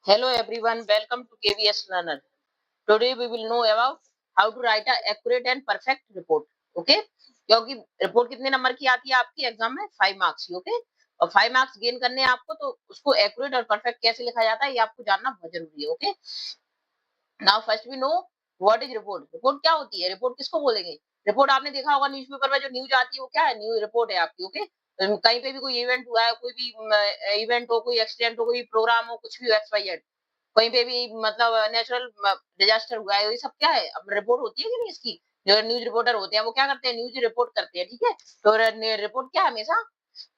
Hello everyone, welcome to KVS Learner. Today we will know about how to write a accurate and perfect report. Okay? क्योंकि report कितने number की आती है आपकी exam में 5 marks की. ओके? और 5 मार्क्स गेन करने हैं आपको तो उसको एक्यूरेट और परफेक्ट कैसे लिखा जाता है ये आपको जानना बहुत जरूरी है. Okay? Now first we know what is report. Report क्या होती है? रिपोर्ट किसको बोलेंगे? रिपोर्ट आपने देखा होगा न्यूज़पेपर में जो न्यूज आती है वो क्या है? न्यूज रिपोर्ट है आपकी. ओके? कहीं पे भी कोई इवेंट हुआ है, कोई भी इवेंट हो, कोई एक्सीडेंट हो, कोई प्रोग्राम हो, कुछ भी एक्स वाई जेड, कहीं पे भी मतलब नेचुरल डिजास्टर हुआ है, ये सब क्या है? अब रिपोर्ट होती है कि नहीं इसकी? जो न्यूज रिपोर्टर होते हैं वो क्या करते हैं? न्यूज रिपोर्ट करते हैं. ठीक है? तो रिपोर्ट क्या है? हमेशा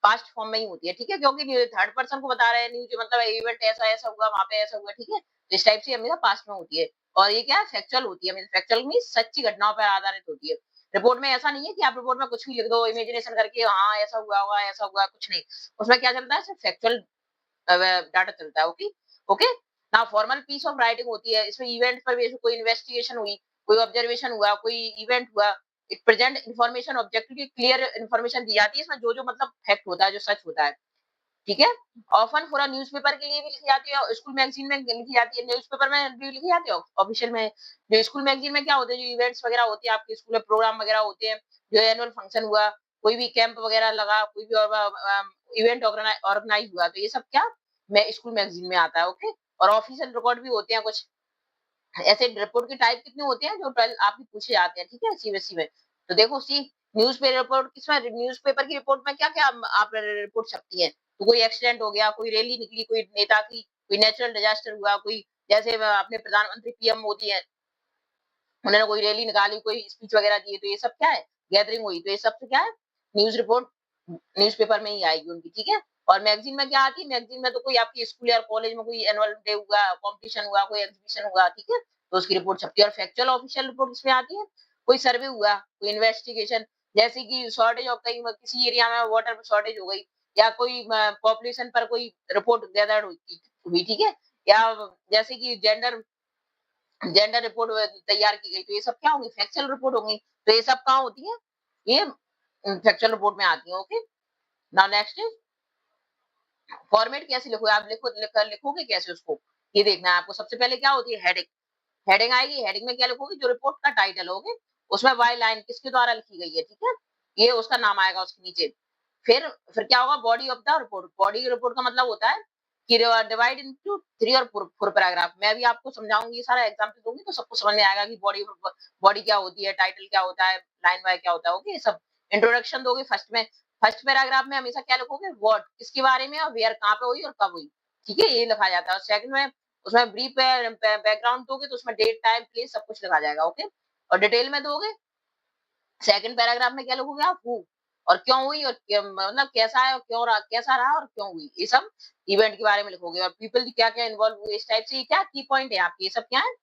पास्ट फॉर्म में ही होती है. ठीक है? क्योंकि थर्ड पर्सन को बता रहे हैं न्यूज, मतलब इवेंट ऐसा ऐसा हुआ, वहां पे ऐसा हुआ. ठीक है? तो इस टाइप से हमेशा पास्ट में होती है. और ये क्या है? फैक्चुअल होती है. फैक्चुअल मीन सच्ची घटनाओं पर आधारित होती है. रिपोर्ट में ऐसा नहीं है कि आप रिपोर्ट में कुछ भी लिख दो इमेजिनेशन करके, हाँ ऐसा हुआ होगा, ऐसा हुआ, कुछ नहीं. उसमें क्या चलता है? सिर्फ फैक्चुअल डाटा चलता है. ओके? ओके? ना फॉर्मल पीस ऑफ राइटिंग होती है. इसमें इवेंट पर बेस कोई इन्वेस्टिगेशन हुई, कोई ऑब्जर्वेशन हुआ, कोई इवेंट हुआ, एक present information objective clear information दी जाती है. इसमें जो जो मतलब फैक्ट होता है, जो सच होता है. ठीक है? ऑफन फॉर न्यूज़पेपर के लिए भी लिखी जाती है और स्कूल मैगज़ीन में लिखी जाती है. न्यूज़पेपर में भी लिखी जाती है ऑफिशियल में. जो स्कूल मैगज़ीन में क्या होता है? जो इवेंट्स वगैरह होते हैं आपके स्कूल में, प्रोग्राम वगैरह होते हैं, जो एनुअल फंक्शन हुआ, कोई भी कैंप वगैरह लगा, कोई भी इवेंट ऑर्गेनाइज हुआ, तो ये सब क्या मैं स्कूल मैगज़ीन में आता है. ओके? और ऑफिशियल रिकॉर्ड भी होते हैं कुछ. ऐसे रिपोर्ट के टाइप कितने होते हैं जो 12 आपके पूछे जाते हैं. ठीक है? सीबीएसई में. तो देखो सी न्यूज़पेपर रिपोर्ट किसमें, न्यूज़पेपर की रिपोर्ट में क्या-क्या आप रिपोर्ट छपती है. तो कोई एक्सीडेंट हो गया, कोई रैली निकली, कोई नेता की, कोई नेचुरल डिजास्टर हुआ, कोई जैसे अपने प्रधानमंत्री पीएम मोदी है, उन्होंने कोई रैली निकाली, कोई स्पीच वगैरह दी, तो ये सब क्या है? गैदरिंग हुई, तो ये सब से क्या है? न्यूज़ रिपोर्ट न्यूज़पेपर में ही आएगी उनकी. ठीक है? और मैगज़ीन में क्या आती है? मैगज़ीन में तो कोई आपकी स्कूल या कॉलेज में कोई एनुअल डे हुआ, कॉम्पिटिशन हुआ, कोई एग्जीबिशन हुआ. ठीक है? तो उसकी रिपोर्ट छपती है. और फैक्चुअल ऑफिशियल रिपोर्ट किसमें आती है? कोई सर्वे हुआ, कोई इन्वेस्टिगेशन, जैसे कि शॉर्टेज ऑफ कहीं किसी एरिया में वाटर शॉर्टेज हो गई, या कोई पॉपुलेशन पर कोई रिपोर्ट गैदर्ड हुई. ठीक है? या जैसे कि जेंडर जेंडर रिपोर्ट तैयार की गई, तो ये सब क्या होंगी? फैक्चुअल रिपोर्ट होंगी. तो ये सब कहाँ होती है? ये फैक्चुअल रिपोर्ट में आती है. Okay? Now next is format कैसे लिखोगे आप? लिखोगे कैसे उसको? ये देखना है आपको. सबसे पहले क्या होती है? हेडिंग. हेडिंग आएगी. हेडिंग में क्या लिखोगे? जो रिपोर्ट का टाइटल होगे, उसमें वाई लाइन किसके द्वारा लिखी गई है. ठीक है? ये उसका नाम आएगा उसके नीचे. फिर क्या होगा? Body of the report. Body report का मतलब होता है कि डिवाइड इनटू 3 और 4 पैराग्राफ. मैं अभी आपको समझाऊंगी, ये सारा एग्जांपल दूंगी तो सबको समझ में आएगा कि बॉडी बॉडी क्या होती है, टाइटल क्या होता है, लाइन वाई क्या होता है. ओके? सब इंट्रोडक्शन दोगे फर्स्ट में. फर्स्ट पैराग्राफ में हमेशा क्या लिखोगे? व्हाट, किसके बारे में, और वेयर, कहाँ पे हुई और कब हुई. ठीक है? ये लिखा जाता है. और सेकंड में उसमें ब्रीफ बैकग्राउंड दोगे तो उसमें डेट, टाइम, प्लेस सब कुछ लिखा जाएगा. ओके? और डिटेल में दोगे, सेकंड पैराग्राफ में क्या लिखोगे आप? हु, और क्यों हुई, और मतलब कैसा है और क्यों रहा, कैसा रहा और क्यों हुई. ये सब इवेंट के बारे में लिखोगे. और पीपल क्या-क्या इन्वॉल्व हुए, इस टाइप से. ये क्या की पॉइंट है आपके? ये सब क्या है?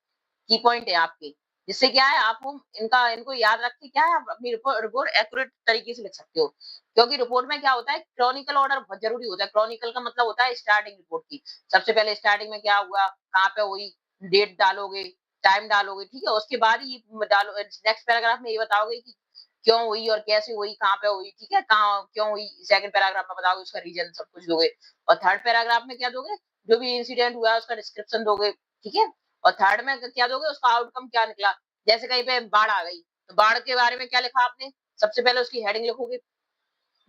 की पॉइंट है आपके. जिससे क्या है, आपको इनको याद रख के क्या है, आप अपनी रिपोर्ट एक्यूरेट तरीके से लिख सकते हो. क्योंकि रिपोर्ट में क्या होता है? क्रॉनिकल ऑर्डर बहुत जरूरी होता है. क्रॉनिकल का मतलब होता है स्टार्टिंग रिपोर्ट की. सबसे पहले स्टार्टिंग में क्या हुआ, कहाँ पे हुई, डेट डालोगे, टाइम डालोगे. ठीक है? उसके बाद ही डालो नेक्स्ट पैराग्राफ में ये बताओगे कि क्यों हुई और कैसे हुई, कहाँ पे हुई. ठीक है? कहाँ क्यों हुई, सेकंड पैराग्राफ में बताओगे उसका रीजन, सब कुछ दोगे. और थर्ड पैराग्राफ में क्या दोगे? जो भी इंसिडेंट हुआ है उसका डिस्क्रिप्शन दोगे. ठीक है? और थर्ड में क्या दोगे? उसका आउटकम क्या निकला. जैसे कहीं पे बाढ़ आ गई, तो बाढ़ के बारे में क्या लिखा आपने? सबसे पहले उसकी हेडिंग लिखोगे,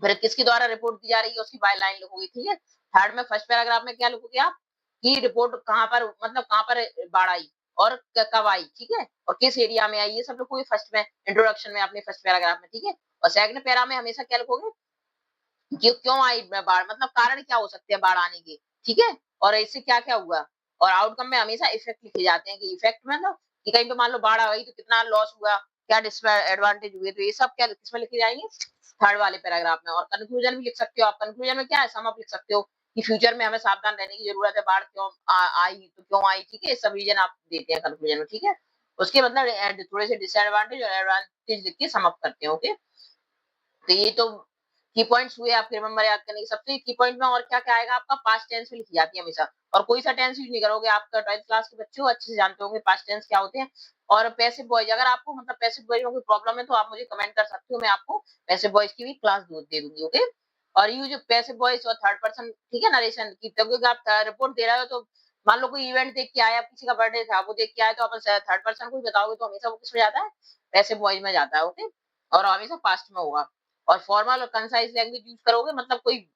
फिर किसके द्वारा रिपोर्ट दी जा रही है उसकी बाय लाइन लिखोगे. ठीक है? थर्ड में फर्स्ट पैराग्राफ में क्या लिखोगे आप? कि रिपोर्ट कहाँ पर, मतलब कहाँ पर बाढ़ आई और कब आई. ठीक है? और किस एरिया में आई, ये सब लिखोगे फर्स्ट में, इंट्रोडक्शन में, अपने फर्स्ट पैराग्राफ में. ठीक है? और सेकंड पैरा में हमेशा क्या लिखोगे? क्यों आई बाढ़, मतलब कारण क्या हो सकते हैं बाढ़ आने के. ठीक है? और इससे क्या-क्या हुआ. और आउटकम में हमेशा इफेक्ट लिखे जाते हैं कि इफेक्ट मतलब कि कहीं पे मान लो बाढ़ आ गई तो कितना लॉस हुआ, क्या डिसएडवांटेज हुए, तो ये सब क्या किसमें लिखे जाएँगे? थर्ड वाले पैराग्राफ में. और कंक्लूजन भी लिख सकते हो आप. कंक्लूजन में क्या है? सम अप लिख सकते हो कि फ्यूचर में हमें सावधान रहने की जरूरत है. बाढ़ क्यों आई, तो क्यों आई. ठीक है? ये सब रीजन आप देते हैं कंक्लूजन में. ठीक है? उसके मतलब थोड़े से डिसएडवांटेज और एडवांटेज लिख के सम अप करते हैं. ओके? तो ये तो की पॉइंट्स हुए आपके रिमेंबर याद करने के. सबसे की पॉइंट में और क्या-क्या आएगा आपका? पास्ट टेंस में लिखी जाती है हमेशा. और कोई सा टेंस यूज़ नहीं करोगे. आप 12th क्लास के बच्चे हो, अच्छे से जानते होंगे पास्ट टेंस क्या होते हैं. और पैसिव वॉइस, अगर आपको मतलब पैसिव वॉइस में कोई प्रॉब्लम है तो आप मुझे कमेंट कर सकते हो. मैं आपको पैसिव वॉइस की भी क्लास दे दूँगी. ओके? और ये जो पैसिव वॉइस और थर्ड पर्सन, ठीक है, नरेशन की, तब क्योंकि आप रिपोर्ट दे रहे हो तो मान लो कोई इवेंट देख के आया, किसी का बर्थडे था, वो देख के आया, तो अपन थर्ड पर्सन को ही बताओगे तो हमेशा वो किसमें जाता है, पैसिव वॉइस में जाता है। ओके, और हमेशा पास्ट में होगा। और फॉर्मल और कंसाइज लैंग्वेज यूज करोगे, मतलब कोई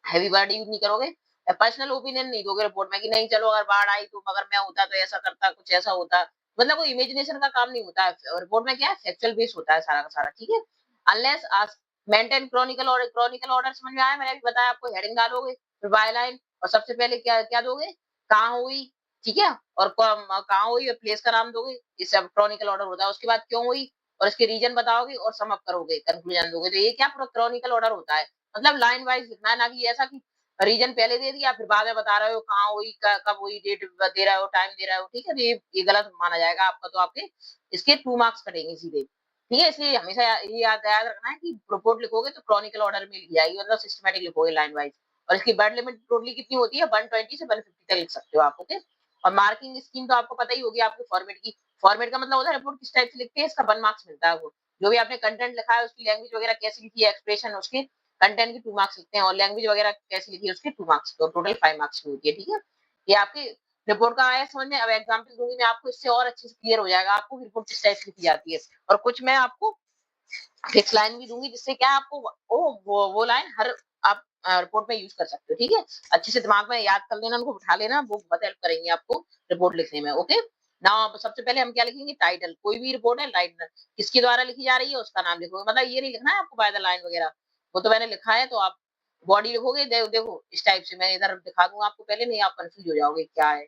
हैवी वर्ड यूज नहीं करोगे। पर्सनल ओपिनियन नहीं दोगे रिपोर्ट में कि नहीं चलो अगर बाढ़ आई तो अगर मैं होता तो ऐसा करता, कुछ ऐसा होता, मतलब कोई इमेजिनेशन का काम नहीं होता है। रिपोर्ट में क्या है, फैक्चुअल बेस होता है सारा का सारा, ठीक है। अनलेस आज मेंटेन क्रॉनिकल और क्रॉनिकल ऑर्डर समझ में आया, मैंने अभी बताया आपको, हेडिंग डालोगे, फिर बाय लाइन, और सबसे पहले क्या क्या दोगे, कहाँ हुई, ठीक है, और कहाँ हुई और प्लेस का नाम दोगे, इससे क्रॉनिकल ऑर्डर होता है। उसके बाद क्यों हुई और इसके रीजन बताओगे और सम अप करोगे, कंक्लूजन दोगे। तो ये क्या पूरा क्रॉनिकल ऑर्डर होता है, मतलब लाइन वाइज लिखना है, ना कि ऐसा कि रीजन पहले दे दिया फिर बाद में बता रहे हो कहाँ हुई, कब हुई, डेट दे रहे हो, टाइम दे रहे हो, ठीक है। तो ये गलत माना जाएगा आपका, तो आपके इसके 2 मार्क्स कटेंगे सीधे, ठीक है। इसलिए हमेशा ये याद रखना है कि रिपोर्ट लिखोगे तो क्रॉनिकल ऑर्डर में लिखी जाएगी, मतलब सिस्टमेटिक लिखोगे लाइन वाइज। और इसकी वर्ड लिमिट टोटली कितनी होती है, 120 से 150 तक लिख सकते हो आप। ओके, और मार्किंग स्कीम तो आपको पता ही होगी आपके फॉर्मेट की। फॉर्मेट का मतलब होता है रिपोर्ट किस टाइप से लिखते हैं, इसका 1 मार्क्स मिलता है। वो जो भी आपने कंटेंट लिखा है उसकी लैंग्वेज वगैरह कैसी लिखी है, एक्सप्रेशन उसके, कंटेंट के 2 मार्क्स लिखते हैं, और लैंग्वेज वगैरह कैसी लिखी है उसके 2 मार्क्स, तो टोटल 5 मार्क्स की होती है, ठीक है। ये आपके रिपोर्ट का आया समझ में। अब एग्जांपल दूंगी मैं आपको, इससे और अच्छे से क्लियर हो जाएगा आपको रिपोर्ट किस टाइप से लिखी जाती है। और कुछ मैं आपको फिक्स लाइन भी दूंगी, जिससे क्या आपको वो लाइन हर आप रिपोर्ट में यूज कर सकते हो, ठीक है। अच्छे से दिमाग में याद कर लेना, उनको उठा लेना, वो बहुत हेल्प करेंगे आपको रिपोर्ट लिखने में। ओके, नाउ सबसे पहले हम क्या लिखेंगे, टाइटल। कोई भी रिपोर्ट है, टाइटल किसके द्वारा लिखी जा रही है उसका नाम लिखोगे, मतलब ये नहीं लिखना है आपको बाय द लाइन वगैरह, वो तो मैंने लिखा है। तो आप बॉडी लिखोगे, देखो इस टाइप से, मैं इधर दिखा दूंगा आपको पहले, नहीं आप कंफ्यूज हो जाओगे क्या है।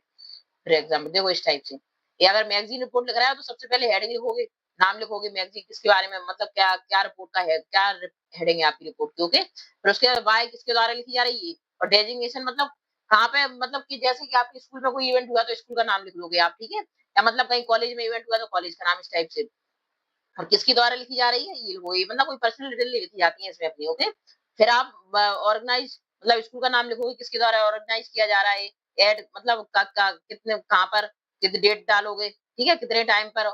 फॉर एग्जाम्पल देखो इस टाइप से, ये अगर मैगजीन रिपोर्ट लिख रहा है तो सबसे पहले हेडिंग लिखोगे, नाम लिखोगे, मैगजीन किसके बारे में, मतलब क्या क्या रिपोर्ट का है, क्या हेडिंग है आपकी रिपोर्ट की। ओके, फिर उसके बाद वाई किसके द्वारा लिखी जा रही है, और डेजिग्नेशन मतलब कहाँ पे, मतलब कि जैसे कि आपके स्कूल में कोई इवेंट हुआ तो स्कूल का नाम लिख लोगे आप, ठीक है। या मतलब कहीं कॉलेज में इवेंट हुआ तो कॉलेज का नाम, इस टाइप से। और किसके द्वारा लिखी जा रही है, ये वही, मतलब कोई पर्सनल डिटेल लिखी जाती है इसमें अपनी। ओके, फिर आप ऑर्गेनाइज, मतलब स्कूल का नाम लिखोगे, किसके द्वारा ऑर्गेनाइज किया जा रहा है, एड मतलब कितने, कहाँ पर, कितने डेट डालोगे, ठीक है, कितने टाइम पर,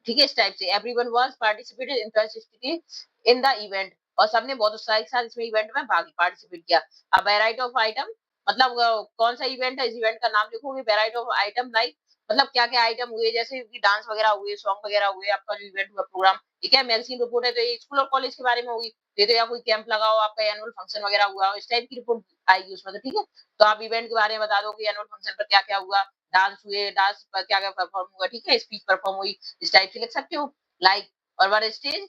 ठीक है, इस टाइप से। Everyone was participated interested in the event, और सबने बहुत उत्साह के साथ इसमें इवेंट में भाग पार्टिसिपेट किया। अब वेराइटी ऑफ आइटम, मतलब कौन सा इवेंट है, इस इवेंट का नाम लिखोगे। वेराइटी ऑफ आइटम लाइक, मतलब क्या क्या आइटम हुए, जैसे कि डांस वगैरह हुए, सॉन्ग वगैरह हुए, आपका जो इवेंट हुआ प्रोग्राम, ठीक है। मैगजीन रिपोर्ट है तो ये स्कूल और कॉलेज के बारे में होगी, ये तो या कोई कैंप लगा हो, आपका एनुअल फंक्शन वगैरह हुआ हो, इस टाइप की रिपोर्ट आएगी उसमें, तो ठीक है। तो आप इवेंट के बारे में बता दो कि एनुअल फंक्शन पर क्या क्या हुआ, डांस हुए, डांस पर क्या क्या परफॉर्म हुआ, ठीक है, स्पीच परफॉर्म हुई, इस टाइप से लिख सकते हो। लाइक, और वर स्टेज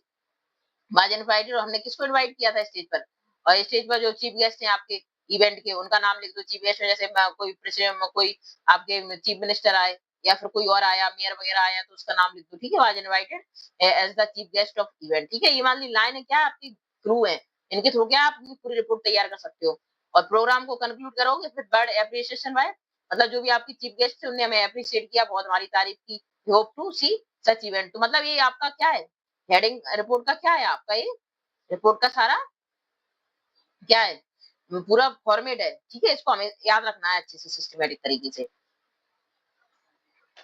वाज इनवाइटेड, और हमने किसको इनवाइट किया था स्टेज पर, और स्टेज पर जो चीफ गेस्ट हैं आपके इवेंट के, उनका नाम लिख दो। चीफ गेस्ट में जैसे कोई प्रेसिडेंट, कोई आपके चीफ मिनिस्टर आए, या फिर कोई और आया, मेयर वगैरह आया, तो उसका नाम लिख दो, ठीक है। Was invited as the chief guest of event, ठीक है। ये मान ली लाइन है, क्या आपकी थ्रू है, इनके थ्रू क्या आप अपनी पूरी रिपोर्ट तैयार कर सकते हो। और प्रोग्राम को कंक्लूड करोगे, फिर बर्ड एप्रिसिएशन बाय, मतलब जो भी आपकी चीफ गेस्ट थे उन्होंने हमें अप्रिशिएट किया, बहुत हमारी तारीफ की, hope to see such event. तो मतलब ये आपका क्या है, हेडिंग रिपोर्ट का क्या है आपका, ये रिपोर्ट का सारा क्या है, पूरा फॉर्मेट है, ठीक है। इसको हमें याद रखना है अच्छे से सिस्टमेटिक तरीके से।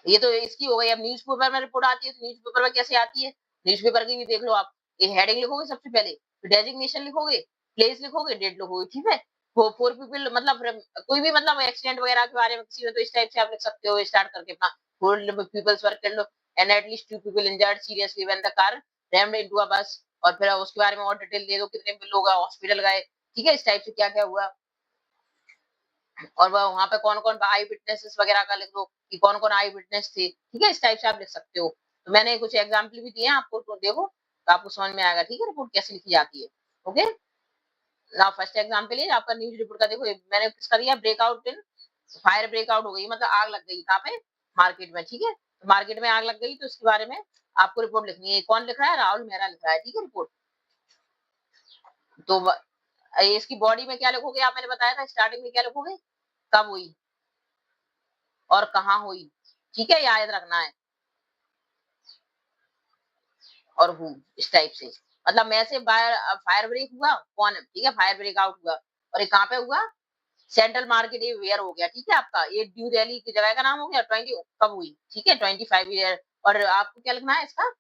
ये तो इसकी हो गई। अब न्यूज़पेपर में रिपोर्ट आती है, तो न्यूज़पेपर में कैसे आती है, न्यूज़पेपर की भी देख लो आप। ये हेडिंग लिखोगे सबसे पहले, फिर डेजिग्नेशन लिखोगे, प्लेस लिखोगे, डेट लिखोगे, ठीक है। वो फोर पीपल, मतलब कोई भी, मतलब एक्सीडेंट वगैरह के बारे में किसी में, तो इस टाइप से आप लिख सकते हो स्टार्ट करके अपना। फोर पीपल्स वर्क कर लो, and at least two people injured seriously when the car rammed into a bus, और फिर उसके बारे में और डिटेल दे दो, कितने लोग हॉस्पिटल गए, ठीक है, इस टाइप से क्या क्या हुआ। और वहाँ पे कौन-कौन आई विटनेसेस वगैरह का लिख दो कि कौन-कौन आई विटनेस थे, ठीक है, इस टाइप से आप लिख सकते हो। तो मैंने कुछ एग्जाम्पल भी दिए हैं आपको, तो देखो तो आपको समझ में आएगा, ठीक है, रिपोर्ट कैसे लिखी जाती है। ओके, नाउ फर्स्ट एग्जाम्पल है आपका न्यूज रिपोर्ट का। देखो मैंने किसका दिया, ब्रेकआउट इन फायर, ब्रेकआउट हो गई, मतलब आग लग गई कहाँ पे, मार्केट में, ठीक है। तो मार्केट में आग लग गई, तो इसके बारे में आपको रिपोर्ट लिखनी है। कौन लिख रहा है, राहुल मेहरा लिख रहा है, ठीक है, रिपोर्ट। तो इसकी बॉडी में क्या लिखोगे आप, मैंने बताया था स्टार्टिंग में क्या लिखोगे, कब हुई और कहाँ हुई, ठीक है, याद रखना है। और हु, इस टाइप से, मतलब मैं से फायर ब्रेक हुआ, कौन है, ठीक है, फायर ब्रेक आउट हुआ, और ये कहाँ पे हुआ, सेंट्रल मार्केट ये वेयर हो गया, ठीक है। आपका ये ड्यू रैली की जगह का नाम हो गया। 20 कब हुई, ठीक है, 25 ईयर। और आपको क्या लिखना है, इसका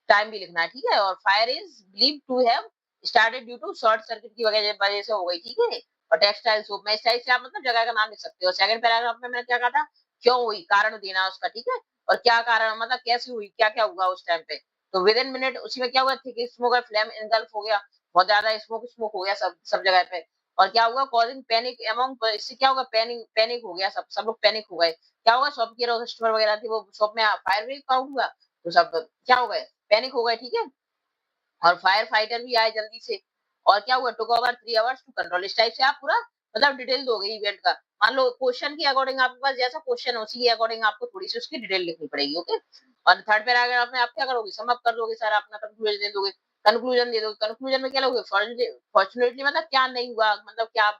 टाइम भी लिखना है, ठीक है। और fire is believe to have started due to short circuit की वजह से हो गई, ठीक है। और टेक्सटाइल सोप में। इस टाइप से आप मतलब जगह का नाम लिख सकते हो। सेकंड पैराग्राफ में मैंने क्या कहा था, क्यों हुई, कारण देना उसका, ठीक है, और क्या कारण मतलब कैसे हुई, क्या क्या हुआ उस टाइम पे। तो विद इन मिनट उसी में क्या हुआ, थिक स्मोक और फ्लेम इनगल्फ हो गया, बहुत ज्यादा स्मोक स्मोक हो गया सब सब जगह पे। और क्या हुआ, कॉजिंग पैनिक अमंग, इससे क्या होगा, पैनिक पैनिक हो गया, सब सब लोग पैनिक हो गए। क्या होगा, शॉप की कस्टमर वगैरह थी वो शॉप में फायर ब्रेक आउट हुआ, तो सब क्या हो गए, पैनिक हो गए, ठीक है। और फायर फाइटर भी आए जल्दी से। और क्या हुआ, took over 3 hours to control. इस टाइप से आप पूरा मतलब डिटेल दोगे इवेंट का। मान लो क्वेश्चन के अकॉर्डिंग आपके पास जैसा क्वेश्चन है उसी के अकॉर्डिंग आपको थोड़ी सी उसकी डिटेल लिखनी पड़ेगी, ओके। और थर्ड पैराग्राफ में आप क्या करोगे, सम अप कर दोगे सारा, अपना कंक्लूजन दे दोगे, कंक्लूजन दे दोगे। कंक्लूजन में क्या लोगे, फॉर्चुनेटली मतलब क्या नहीं हुआ, मतलब क्या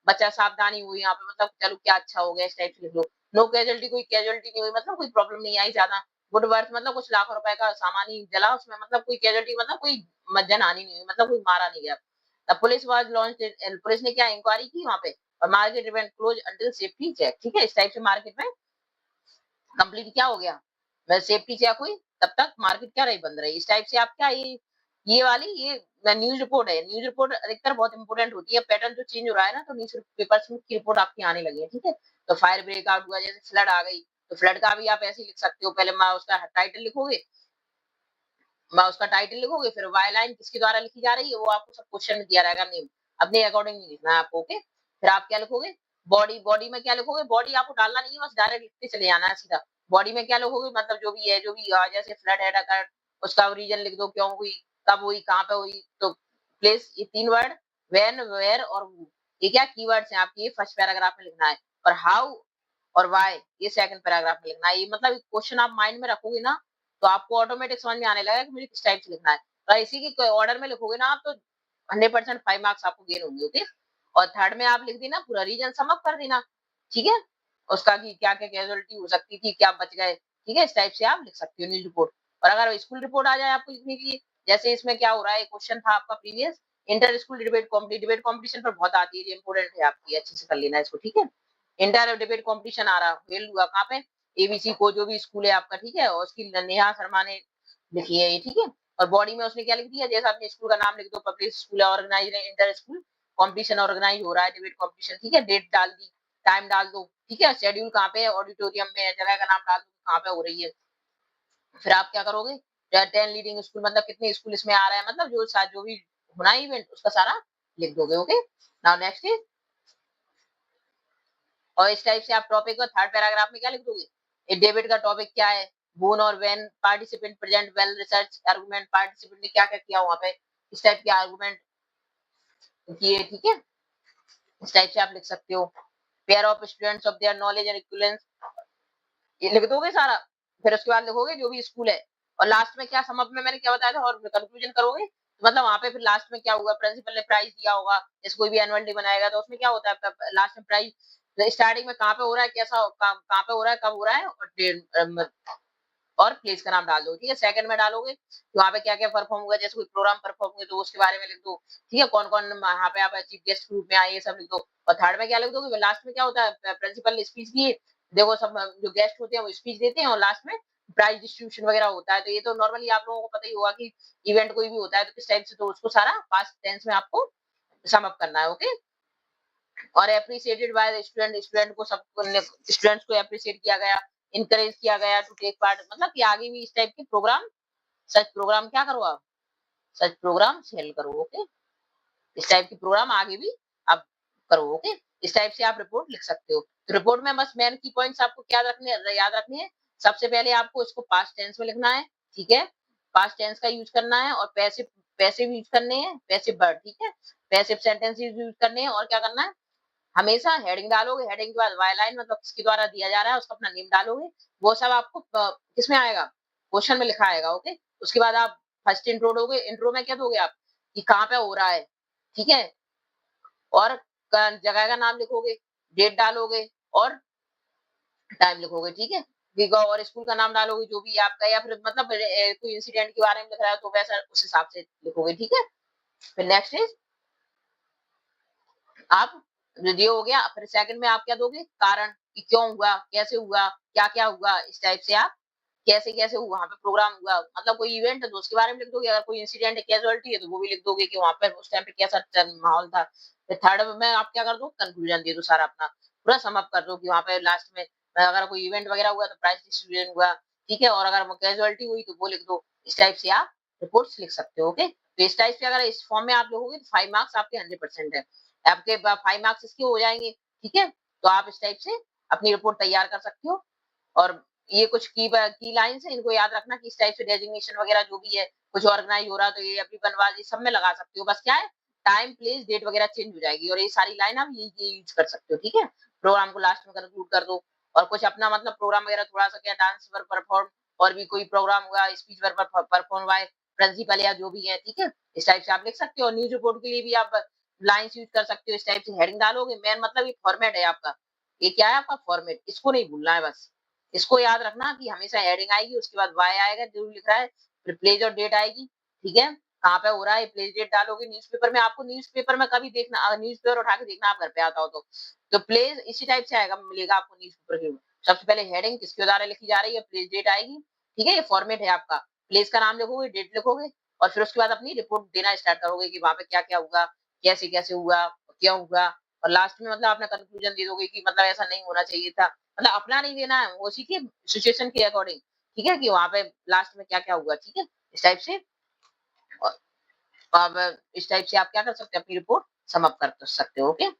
बचा, सावधानी हुई यहाँ पे, मतलब चलो क्या अच्छा हो गया, इस टाइप से लिख लो। नो कैजुअलिटी, कोई कैजुअलिटी नहीं हुई, मतलब कोई प्रॉब्लम नहीं आई ज्यादा। गुड वर्थ मतलब कुछ लाखों रुपए का सामान ही जला उसमें, मतलब कोई कैजुअलिटी मतलब कोई जनहानि नहीं हुई, मतलब कोई मारा नहीं गया। The police was launch, police ने क्या इंक्वायरी की वहां पे। और market event close until safety check, ठीक है। इस टाइप से मार्केट में कंप्लीट क्या हो गया, मैं सेफ्टी चेक हुई, तब तक मार्केट क्या रही, बंद रही। इस टाइप से आप क्या ये वाली ये न्यूज रिपोर्ट है। न्यूज रिपोर्ट अधिकतर बहुत इंपोर्टेंट होती है। पैटर्न जो चेंज हो रहा है ना, तो न्यूज पेपर्स में की रिपोर्ट आपकी आने लगी है, ठीक है। तो फायर ब्रेक आउट हुआ, जैसे फ्लड आ गई, तो फ्लड का भी आप ऐसे ही लिख सकते हो। पहले मैं उसका टाइटल लिखोगे, मैं उसका टाइटल लिखोगे, फिर वाई लाइन किसके द्वारा लिखी जा रही है वो आपको सब क्वेश्चन में दिया रहेगा, नेम अपने अकॉर्डिंग लिखना है आपको, ओके। फिर आप क्या लिखोगे, बॉडी, बॉडी में क्या लिखोगे, बॉडी आपको डालना नहीं है, बस डायरेक्ट लिखते चले जाना है सीधा। बॉडी में क्या लिखोगे, मतलब जो भी है, जो भी जैसे फ्लड हेड अकर्ड, उसका रीजन लिख दो, क्यों हुई, कब हुई, कहाँ पे हुई। तो प्लेस, ये 3 वर्ड, व्हेन, वेयर और हु, ये क्या कीवर्ड्स हैं आपके, ये फर्स्ट पैराग्राफ में लिखना है। और हाउ और व्हाई ये सेकंड पैराग्राफ में लिखना है। ये मतलब क्वेश्चन आप माइंड में रखोगे ना, तो आपको ऑटोमेटिक समझ में आने लगेगा कि मुझे किस टाइप से लिखना है। और इसी के ऑर्डर में लिखोगे ना आप, तो 100% 5 मार्क्स आपको गेन होंगे, ओके। और थर्ड में आप लिख देना पूरा रीजन सम अप कर देना, ठीक है। उसका कि क्या क्या कैजुअलिटी हो सकती थी, क्या बच गए, ठीक है। इस टाइप से आप लिख सकते हो न्यूज रिपोर्ट। और अगर स्कूल रिपोर्ट आ जाए आपको लिखने के लिए, जैसे इसमें क्या हो रहा है, क्वेश्चन था आपका previous, inter school debate competition पर बहुत आती है, ये इंपोर्टेंट है आपकी, अच्छे से कर लेना इसको, ठीक है। इंटर डिबेट कॉम्पिटिशन आ रहा, फेल हुआ कहाँ पे, एबीसी को जो भी स्कूल है आपका, ठीक है। और उसकी नेहा शर्मा ने लिखी है ये, ठीक है। और बॉडी में उसने क्या लिख दिया, जैसा अपने स्कूल का नाम लिख दो, पब्लिक स्कूल है, ऑर्गेनाइज है, इंटर स्कूल कॉम्पिटिशन ऑर्गेनाइज हो रहा है, डिबेट कॉम्पिटिशन, ठीक है। डेट डाल दी, टाइम डाल दो, ठीक है। शेड्यूल कहाँ पे है, ऑडिटोरियम में है, जगह का नाम डाल दो कहाँ पे हो रही है। फिर आप क्या करोगे, 10 लीडिंग स्कूल मतलब कितने स्कूल इसमें आ रहा है, मतलब जो भी होना है इवेंट उसका सारा लिख दोगे, ओके। नाउ नेक्स्ट इज, और इस टाइप से आप टॉपिक का थर्ड पैराग्राफ में क्या लिख दोगे, डेविड का टॉपिक क्या है, बोन और when participant present well research argument, participant ने क्या क्या किया वहां पे, इस टाइप के आर्गुमेंट किए, ठीक है। इस टाइप से आप लिख सकते हो। Pair of students of their knowledge and equivalence, ये लिख दोगे सारा। फिर उसके बाद लिखोगे जो भी स्कूल है। और लास्ट में क्या, सम अप में मैंने क्या बताया था, और कंक्लूजन करोगे, तो मतलब वहां पे फिर लास्ट में क्या हुआ, प्रिंसिपल ने प्राइज दिया होगा, जैसे कोई भी एनुअल डे बनाएगा तो उसमें क्या होता है, लास्ट में प्राइज स्टार्टिंग में कहाँ पे हो रहा है, कैसा कहाँ पे हो रहा है, कब हो रहा है, और प्लेस का नाम डाल दो, ठीक है। सेकंड में डालोगे तो वहाँ पे क्या क्या परफॉर्म हुआ, जैसे कोई प्रोग्राम परफॉर्म हुए तो उसके बारे में लिख दो, ठीक है। कौन कौन वहाँ पे आप चीफ गेस्ट ग्रुप में आए, ये सब लिख दो। और थर्ड में क्या लिख दोगे, लास्ट में क्या होता है, प्रिंसिपल ने स्पीच दी, देखो सब जो गेस्ट होते हैं वो स्पीच देते हैं, और लास्ट में प्राइज डिस्ट्रीब्यूशन वगैरह होता है। तो ये तो नॉर्मली आप लोगों को पता ही होगा कि इवेंट कोई भी होता है तो किस टाइप से, तो उसको सारा पास्ट टेंस में आपको सम अप करना है, ओके। और appreciated by the student, student को सब स्टूडेंट्स को एप्रिसिएट किया गया, इनकरेज किया गया टू टेक पार्ट, मतलब कि आगे भी इस टाइप के प्रोग्राम, सच प्रोग्राम क्या करो आप, सच प्रोग्राम सेल करो, ओके। इस टाइप के प्रोग्राम आगे भी आप करो, ओके। इस टाइप से आप रिपोर्ट लिख सकते हो। तो रिपोर्ट में बस मेन की पॉइंट्स आपको क्या रखने, याद रखने हैं। सबसे पहले आपको इसको पास्ट टेंस में लिखना है, ठीक है। पास्ट टेंस का यूज करना है, और पैसिव पैसिव यूज करने हैं, पैसिव वर्ब, ठीक है। पैसिव सेंटेंस यूज करने हैं, और क्या करना है, हमेशा हेडिंग डालोगे, हेडिंग के बाद वाई लाइन मतलब किसके द्वारा दिया जा रहा है उसका अपना नेम डालोगे। वो सब आपको किसमें आएगा, क्वेश्चन में लिखा आएगा, ओके। उसके बाद आप फर्स्ट इंट्रो दोगे, इंट्रो में क्या दोगे आप, कि कहाँ पे हो रहा है, ठीक है। और जगह का नाम लिखोगे, डेट डालोगे, और टाइम लिखोगे, ठीक है। और स्कूल का नाम डालोगे जो भी आपका, या फिर मतलब कोई इंसिडेंट के बारे में लिख रहा है तो वैसा उस हिसाब से लिखोगे, ठीक है। फिर नेक्स्ट इज, आप ये हो गया। फिर सेकंड में आप क्या दोगे, कारण, कि क्यों हुआ, कैसे हुआ, क्या क्या हुआ, इस टाइप से आप कैसे कैसे हुआ, वहां पे प्रोग्राम हुआ, मतलब कोई इवेंट है तो उसके बारे में लिख दोगे। अगर कोई इंसिडेंट है, कैजुअलिटी है, तो वो भी लिख दोगे कि वहां पर उस टाइम पे कैसा माहौल था, फिर थर्ड में आप क्या कर दो, कंक्लूजन दे दो, सारा अपना पूरा सम अप कर दो कि वहाँ पे लास्ट में अगर कोई इवेंट वगैरह हुआ तो प्राइस डिस्ट्रीब्यूशन हुआ, ठीक है, और अगर कैजुअलिटी हुई तो वो लिख दो। इस टाइप से आप रिपोर्ट्स लिख सकते हो। ओके, तो इस टाइप से अगर इस फॉर्म में आप लिखोगे तो 5 मार्क्स आपके 100% है। आपके 5 मार्क्स इसके हो जाएंगे, ठीक है। तो आप इस टाइप से अपनी रिपोर्ट तैयार कर सकते हो। और ये कुछ की लाइन्स है, इनको याद रखना कि इस टाइप से डेजिग्नेशन वगैरह जो भी है, कुछ ऑर्गेनाइज हो रहा है तो ये अभी बनवा, ये सब में लगा सकते हो। बस क्या है, टाइम, प्लेस, डेट वगैरह चेंज हो जाएगी और ये सारी लाइन आप ये यूज कर सकते हो, ठीक है। प्रोग्राम को लास्ट में कंक्लूड कर दो और कुछ अपना मतलब प्रोग्राम वगैरह थोड़ा सा क्या डांस पर परफॉर्म, और भी कोई प्रोग्राम हुआ, स्पीच पर परफॉर्म बाय प्रिंसिपल या जो भी है, ठीक है। इस टाइप से आप लिख सकते हो। न्यूज रिपोर्ट के लिए भी आप लाइन्स यूज कर सकते हो। इस टाइप से हेडिंग डालोगे, मेन मतलब ये फॉर्मेट है आपका, ये क्या है आपका फॉर्मेट, इसको नहीं भूलना है बस। इसको याद रखना कि हमेशा हेडिंग आएगी, उसके बाद वाई आएगा जो लिख रहा है, फिर प्लेस और डेट आएगी, ठीक है। कहाँ पे हो रहा है, प्लेस डेट डालोगे। न्यूज़पेपर में आपको न्यूज़पेपर में कभी देखना, न्यूज़पेपर उठा के देखना आप घर पे आता हो तो प्लेस इसी टाइप से आएगा, मिलेगा आपको न्यूज़पेपर के। सबसे पहले हेडिंग किसके द्वारा लिखी जा रही है, प्लेस डेट आएगी, ठीक है। ये फॉर्मेट है आपका। प्लेस का नाम लिखोगे, डेट लिखोगे और फिर उसके बाद अपनी रिपोर्ट देना स्टार्ट करोगे कि वहां पे क्या क्या हुआ, कैसे कैसे हुआ, क्यों हुआ। और लास्ट में मतलब आपने कंक्लूजन दे दोगे कि मतलब ऐसा नहीं होना चाहिए था, मतलब अपना नहीं देना है, उसी की सिचुएशन के अकॉर्डिंग, ठीक है, कि वहां पे लास्ट में क्या क्या हुआ, ठीक है। इस टाइप से और अब इस टाइप से आप क्या कर सकते हैं, अपनी रिपोर्ट सम अप कर सकते हो। Okay,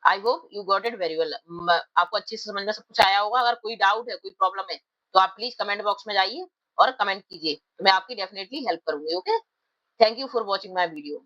I hope you got it very well. आपको अच्छे से समझ में सब कुछ आया होगा। अगर कोई डाउट है, कोई प्रॉब्लम है तो आप प्लीज कमेंट बॉक्स में जाइए और कमेंट कीजिए, तो मैं आपकी डेफिनेटली हेल्प करूंगी। Okay, thank you for watching my video.